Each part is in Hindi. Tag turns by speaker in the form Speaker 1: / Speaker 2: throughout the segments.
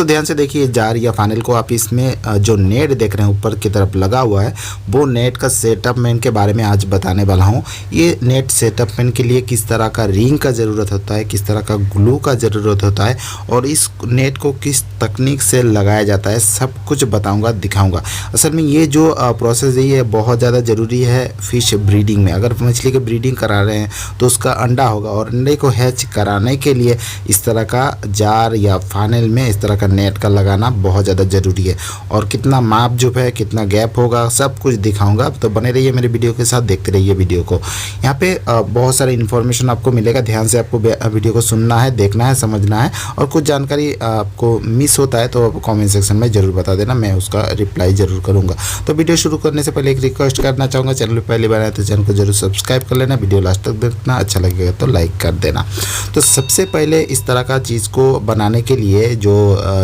Speaker 1: दोस्तों ध्यान से देखिए, जार या फाइनल को आप इसमें जो नेट देख रहे हैं ऊपर की तरफ लगा हुआ है, वो नेट का सेटअपमेंट के बारे में आज बताने वाला हूँ। ये नेट सेटअपमेंट के लिए किस तरह का रिंग का ज़रूरत होता है, किस तरह का ग्लू का ज़रूरत होता है और इस नेट को किस तकनीक से लगाया जाता है, सब कुछ बताऊँगा, दिखाऊँगा। असल में ये जो प्रोसेस है ये बहुत ज़्यादा ज़रूरी है फ़िश ब्रीडिंग में। अगर मछली की ब्रीडिंग करा रहे हैं तो उसका अंडा होगा और अंडे को हैच कराने के लिए इस तरह का जार या फाइनल में इस तरह का नेट का लगाना बहुत ज़्यादा ज़रूरी है। और कितना माप जो है, कितना गैप होगा, सब कुछ दिखाऊंगा। तो बने रहिए मेरे वीडियो के साथ, देखते रहिए वीडियो को। यहाँ पे बहुत सारी इन्फॉर्मेशन आपको मिलेगा, ध्यान से आपको वीडियो को सुनना है, देखना है, समझना है। और कुछ जानकारी आपको मिस होता है तो कॉमेंट सेक्शन में ज़रूर बता देना, मैं उसका रिप्लाई ज़रूर करूँगा। तो वीडियो शुरू करने से पहले एक रिक्वेस्ट करना चाहूँगा, चैनल पर पहली बार आए तो चैनल को जरूर सब्सक्राइब कर लेना, वीडियो लास्ट तक देखना, अच्छा लगेगा तो लाइक कर देना। तो सबसे पहले इस तरह का चीज़ को बनाने के लिए जो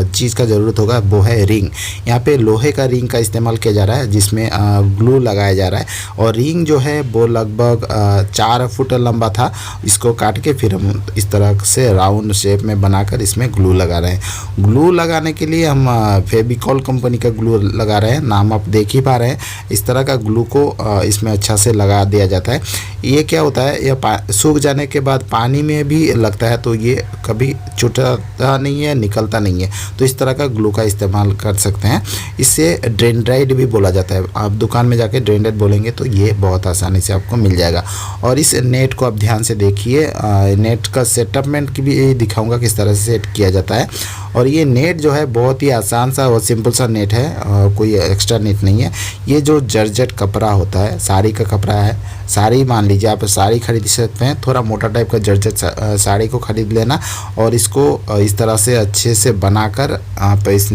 Speaker 1: चीज़ का ज़रूरत होगा वो है रिंग। यहाँ पे लोहे का रिंग का इस्तेमाल किया जा रहा है जिसमें ग्लू लगाया जा रहा है। और रिंग जो है वो लगभग 4 फुट लंबा था। इसको काट के फिर हम इस तरह से राउंड शेप में बनाकर इसमें ग्लू लगा रहे हैं। ग्लू लगाने के लिए हम फेविकॉल कंपनी का ग्लू लगा रहे हैं, नाम आप देख ही पा रहे हैं। इस तरह का ग्लू को इसमें अच्छा से लगा दिया जाता है। ये क्या होता है, यह सूख जाने के बाद पानी में भी लगता है तो ये कभी छूटता नहीं है, निकलता नहीं है। तो इस तरह का ग्लू का इस्तेमाल कर सकते हैं। इसे डेंड्राइट भी बोला जाता है। आप दुकान में जाके डेंड्राइट बोलेंगे तो ये बहुत आसानी से आपको मिल जाएगा। और इस नेट को आप ध्यान से देखिए, नेट का सेटअपमेंट की भी दिखाऊंगा किस तरह से सेट किया जाता है। और ये नेट जो है बहुत ही आसान सा और सिंपल सा नेट है, कोई एक्स्ट्रा नेट नहीं है। ये जो जर्जेट कपड़ा होता है, साड़ी का कपड़ा है, साड़ी मान लीजिए आप साड़ी खरीद सकते हैं, थोड़ा मोटा टाइप का जर्जेट साड़ी को खरीद लेना और इसको इस तरह से अच्छे से बनाकर आप इस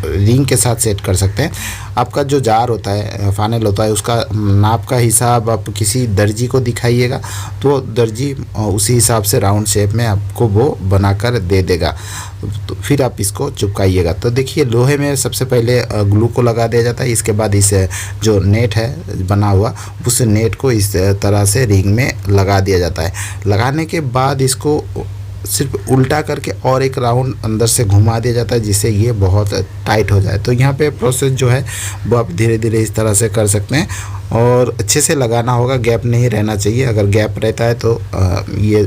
Speaker 1: रिंग के साथ सेट कर सकते हैं। आपका जो जार होता है, फाइनल होता है, उसका नाप का हिसाब आप किसी दर्जी को दिखाइएगा तो दर्जी उसी हिसाब से राउंड शेप में आपको वो बनाकर दे देगा। तो फिर आप इसको चिपकाइएगा। तो देखिए, लोहे में सबसे पहले ग्लू को लगा दिया जाता है। इसके बाद इस जो नेट है बना हुआ, उस नेट को इस तरह से रिंग में लगा दिया जाता है। लगाने के बाद इसको सिर्फ उल्टा करके और एक राउंड अंदर से घुमा दिया जाता है जिससे ये बहुत टाइट हो जाए। तो यहाँ पे प्रोसेस जो है वो आप धीरे धीरे इस तरह से कर सकते हैं और अच्छे से लगाना होगा, गैप नहीं रहना चाहिए। अगर गैप रहता है तो ये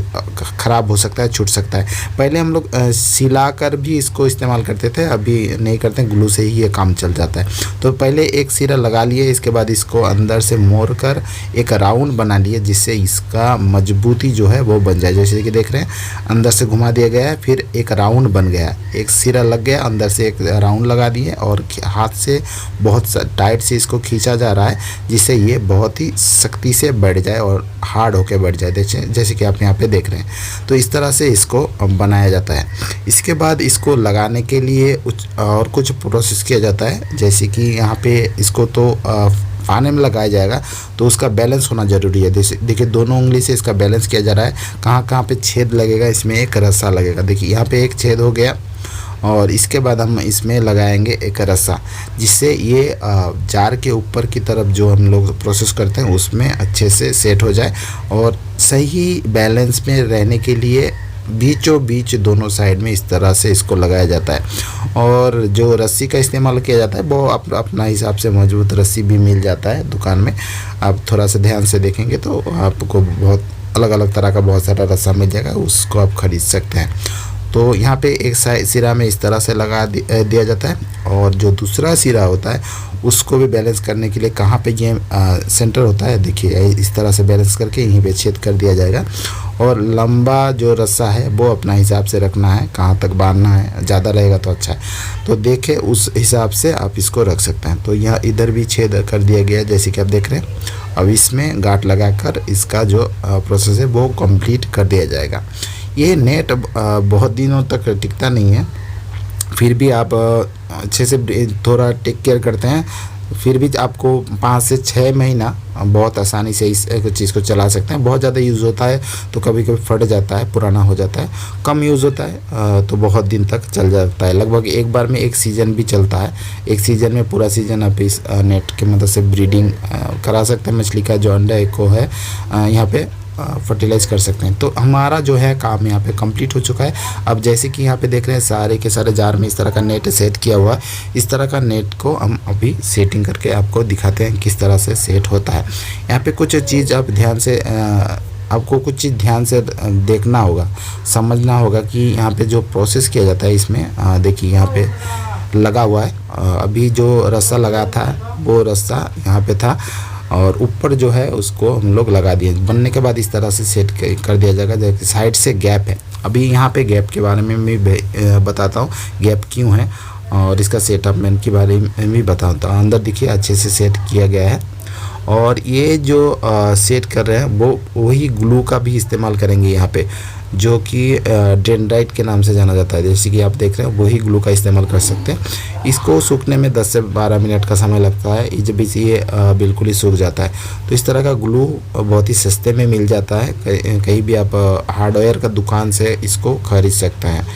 Speaker 1: ख़राब हो सकता है, छूट सकता है। पहले हम लोग सिला कर भी इसको इस्तेमाल करते थे, अभी नहीं करते, ग्लू से ही ये काम चल जाता है। तो पहले एक सिरा लगा लिए, इसके बाद इसको अंदर से मोड़ कर एक राउंड बना लिए जिससे इसका मजबूती जो है वो बन जाए। जैसे कि देख रहे हैं, अंदर से घुमा दिया गया है, फिर एक राउंड बन गया, एक सिरा लग गया, अंदर से एक राउंड लगा दिए और हाथ से बहुत टाइट से इसको खींचा जा रहा है जिससे ये बहुत ही सख्ती से बैठ जाए और हार्ड होके बैठ जाए, जैसे कि आप यहाँ पे देख रहे हैं। तो इस तरह से इसको बनाया जाता है। इसके बाद इसको लगाने के लिए और कुछ प्रोसेस किया जाता है, जैसे कि यहाँ पे इसको तो फाने में लगाया जाएगा तो उसका बैलेंस होना ज़रूरी है। देखिए, दोनों उंगली से इसका बैलेंस किया जा रहा है। कहाँ कहाँ पे छेद लगेगा, इसमें एक रस्सा लगेगा। देखिए यहाँ पे एक छेद हो गया और इसके बाद हम इसमें लगाएंगे एक रस्सा जिससे ये जार के ऊपर की तरफ जो हम लोग प्रोसेस करते हैं उसमें अच्छे से सेट हो जाए। और सही बैलेंस में रहने के लिए बीचों बीच दोनों साइड में इस तरह से इसको लगाया जाता है। और जो रस्सी का इस्तेमाल किया जाता है वो अपना हिसाब से मजबूत रस्सी भी मिल जाता है दुकान में। आप थोड़ा सा ध्यान से देखेंगे तो आपको बहुत अलग अलग तरह का बहुत सारा रस्सा मिल जाएगा, उसको आप खरीद सकते हैं। तो यहाँ पे एक सिरा में इस तरह से लगा दिया जाता है और जो दूसरा सिरा होता है उसको भी बैलेंस करने के लिए कहाँ पे ये सेंटर होता है, देखिए इस तरह से बैलेंस करके यहीं पे छेद कर दिया जाएगा। और लंबा जो रस्सा है वो अपना हिसाब से रखना है, कहाँ तक बांधना है, ज़्यादा रहेगा तो अच्छा है। तो देखिए उस हिसाब से आप इसको रख सकते हैं। तो यहाँ इधर भी छेद कर दिया गया जैसे कि आप देख रहे हैं। अब इसमें गांठ लगाकर इसका जो प्रोसेस है वो कंप्लीट कर दिया जाएगा। ये नेट बहुत दिनों तक टिकता नहीं है, फिर भी आप अच्छे से थोड़ा टेक केयर करते हैं, फिर भी आपको 5 से 6 महीना बहुत आसानी से इस चीज़ को चला सकते हैं। बहुत ज़्यादा यूज़ होता है तो कभी कभी फट जाता है, पुराना हो जाता है। कम यूज़ होता है तो बहुत दिन तक चल जाता है। लगभग एक बार में एक सीज़न भी चलता है। एक सीज़न में पूरा सीज़न आप इस नेट की मदद से ब्रीडिंग करा सकते हैं। मछली का जो अंडा एक को है यहाँ पे फर्टिलाइज कर सकते हैं। तो हमारा जो है काम यहाँ पे कंप्लीट हो चुका है। अब जैसे कि यहाँ पे देख रहे हैं सारे के सारे जार में इस तरह का नेट सेट किया हुआ है। इस तरह का नेट को हम अभी सेटिंग करके आपको दिखाते हैं किस तरह से सेट होता है। यहाँ पे कुछ चीज़ आप ध्यान से आपको कुछ चीज़ ध्यान से देखना होगा, समझना होगा कि यहाँ पे जो प्रोसेस किया जाता है इसमें देखिए यहाँ पे लगा हुआ है। अभी जो रस्सा लगा था वो रस्सा यहाँ पे था और ऊपर जो है उसको हम लोग लगा दिए। बनने के बाद इस तरह से सेट कर दिया जाएगा। जैसे साइड से गैप है, अभी यहाँ पे गैप के बारे में मैं बताता हूँ गैप क्यों है और इसका सेटअपमेंट के बारे में भी बताता हूँ। अंदर देखिए अच्छे से सेट किया गया है और ये जो सेट कर रहे हैं वो वही ग्लू का भी इस्तेमाल करेंगे यहाँ पे, जो कि डेंड्राइट के नाम से जाना जाता है। जैसे कि आप देख रहे हैं वही ग्लू का इस्तेमाल कर सकते हैं। इसको सूखने में 10 से 12 मिनट का समय लगता है जब ये बिल्कुल ही सूख जाता है। तो इस तरह का ग्लू बहुत ही सस्ते में मिल जाता है, कहीं भी आप हार्डवेयर का दुकान से इसको खरीद सकते हैं।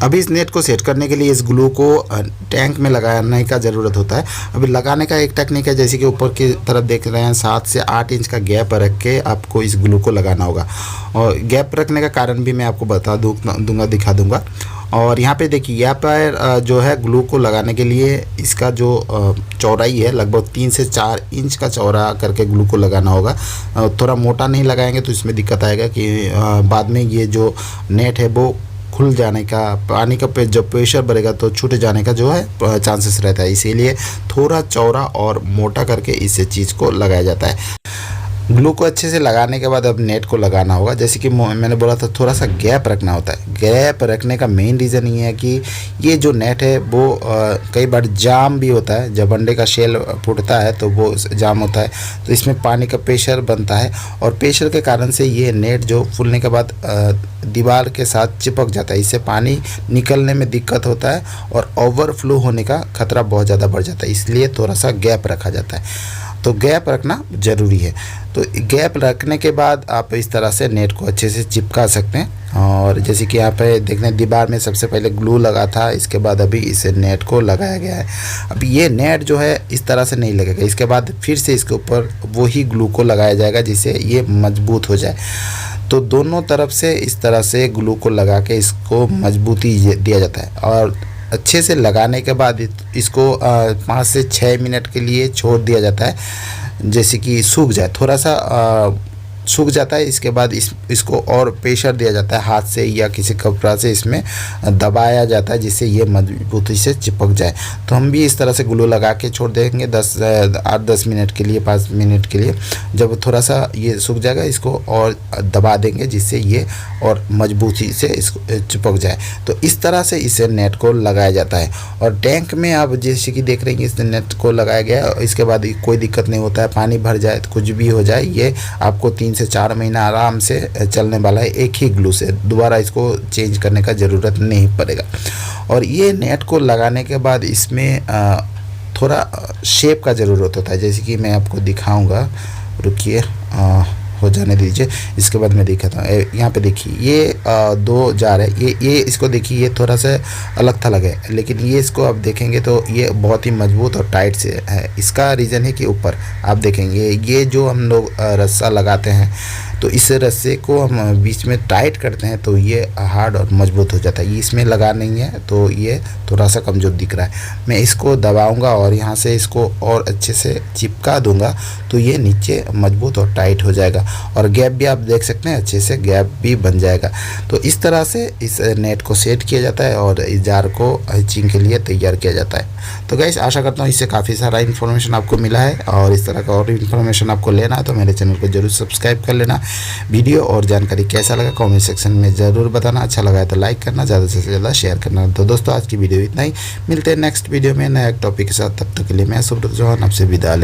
Speaker 1: अभी इस नेट को सेट करने के लिए इस ग्लू को टैंक में लगाने का ज़रूरत होता है। अभी लगाने का एक टेक्निक है, जैसे कि ऊपर की तरफ देख रहे हैं 7 से 8 इंच का गैप रख के आपको इस ग्लू को लगाना होगा। और गैप रखने का कारण भी मैं आपको बता दूंगा, दिखा दूंगा। और यहाँ पे देखिए यहाँ पर जो है ग्लू को लगाने के लिए इसका जो चौड़ाई है लगभग 3 से 4 इंच का चौड़ा करके ग्लू को लगाना होगा। थोड़ा मोटा नहीं लगाएंगे तो इसमें दिक्कत आएगा कि बाद में ये जो नेट है वो खुल जाने का, पानी का जब प्रेशर बढ़ेगा तो छूट जाने का जो है चांसेस रहता है। इसीलिए थोड़ा चौड़ा और मोटा करके इस चीज़ को लगाया जाता है। ग्लू को अच्छे से लगाने के बाद अब नेट को लगाना होगा। जैसे कि मैंने बोला था थोड़ा सा गैप रखना होता है। गैप रखने का मेन रीज़न ये है कि ये जो नेट है वो कई बार जाम भी होता है। जब अंडे का शेल फूटता है तो वो जाम होता है, तो इसमें पानी का प्रेशर बनता है और प्रेशर के कारण से ये नेट जो फूलने के बाद दीवार के साथ चिपक जाता है। इससे पानी निकलने में दिक्कत होता है और ओवरफ्लो होने का खतरा बहुत ज़्यादा बढ़ जाता है। इसलिए थोड़ा सा गैप रखा जाता है। तो गैप रखना ज़रूरी है। तो गैप रखने के बाद आप इस तरह से नेट को अच्छे से चिपका सकते हैं। और जैसे कि यहाँ पे देखने दीवार में सबसे पहले ग्लू लगा था, इसके बाद अभी इस नेट को लगाया गया है। अब ये नेट जो है इस तरह से नहीं लगेगा, इसके बाद फिर से इसके ऊपर वही ग्लू को लगाया जाएगा जिससे ये मजबूत हो जाए। तो दोनों तरफ से इस तरह से ग्लू को लगा के इसको मजबूती दिया जाता है। और अच्छे से लगाने के बाद इसको 5 से 6 मिनट के लिए छोड़ दिया जाता है, जैसे कि सूख जाए, थोड़ा सा सूख जाता है। इसके बाद इसको और प्रेशर दिया जाता है, हाथ से या किसी कपड़ा से इसमें दबाया जाता है जिससे ये मजबूती से चिपक जाए। तो हम भी इस तरह से ग्लू लगा के छोड़ देंगे 8-10 मिनट के लिए, 5 मिनट के लिए। जब थोड़ा सा ये सूख जाएगा इसको और दबा देंगे जिससे ये और मजबूती से इसको चिपक जाए। तो इस तरह से इसे नेट को लगाया जाता है। और टैंक में आप जैसे कि देख रहे हैं इस नेट को लगाया गया है, इसके बाद कोई दिक्कत नहीं होता है। पानी भर जाए तो कुछ भी हो जाए, ये आपको 3 से 4 महीना आराम से चलने वाला है एक ही ग्लू से। दोबारा इसको चेंज करने का ज़रूरत नहीं पड़ेगा। और ये नेट को लगाने के बाद इसमें थोड़ा शेप का ज़रूरत होता है, जैसे कि मैं आपको दिखाऊंगा। रुकिए, हो जाने दीजिए, इसके बाद मैं दिखाता हूँ। यहाँ पे देखिए ये 2 जार है, ये इसको देखिए ये थोड़ा सा अलग थलग है, लेकिन ये इसको आप देखेंगे तो ये बहुत ही मजबूत और टाइट से है। इसका रीज़न है कि ऊपर आप देखेंगे ये जो हम लोग रस्सा लगाते हैं तो इस रस्से को हम बीच में टाइट करते हैं तो ये हार्ड और मजबूत हो जाता है। ये इसमें लगा नहीं है तो ये थोड़ा सा कमज़ोर दिख रहा है। मैं इसको दबाऊंगा और यहाँ से इसको और अच्छे से चिपका दूंगा तो ये नीचे मजबूत और टाइट हो जाएगा। और गैप भी आप देख सकते हैं, अच्छे से गैप भी बन जाएगा। तो इस तरह से इस नेट को सेट किया जाता है और इस जार को हैचिंग के लिए तैयार किया जाता है। तो गाइस आशा करता हूँ इससे काफ़ी सारा इन्फॉर्मेशन आपको मिला है। और इस तरह का और इन्फॉर्मेशन आपको लेना है तो मेरे चैनल को जरूर सब्सक्राइब कर लेना। वीडियो और जानकारी कैसा लगा कमेंट सेक्शन में ज़रूर बताना। अच्छा लगा है तो लाइक करना, ज़्यादा से ज़्यादा शेयर करना। तो दोस्तों आज की वीडियो इतना ही, मिलते हैं नेक्स्ट वीडियो में नया टॉपिक के साथ। तब तक के लिए मैं सुब्रत चौहान आपसे विदा।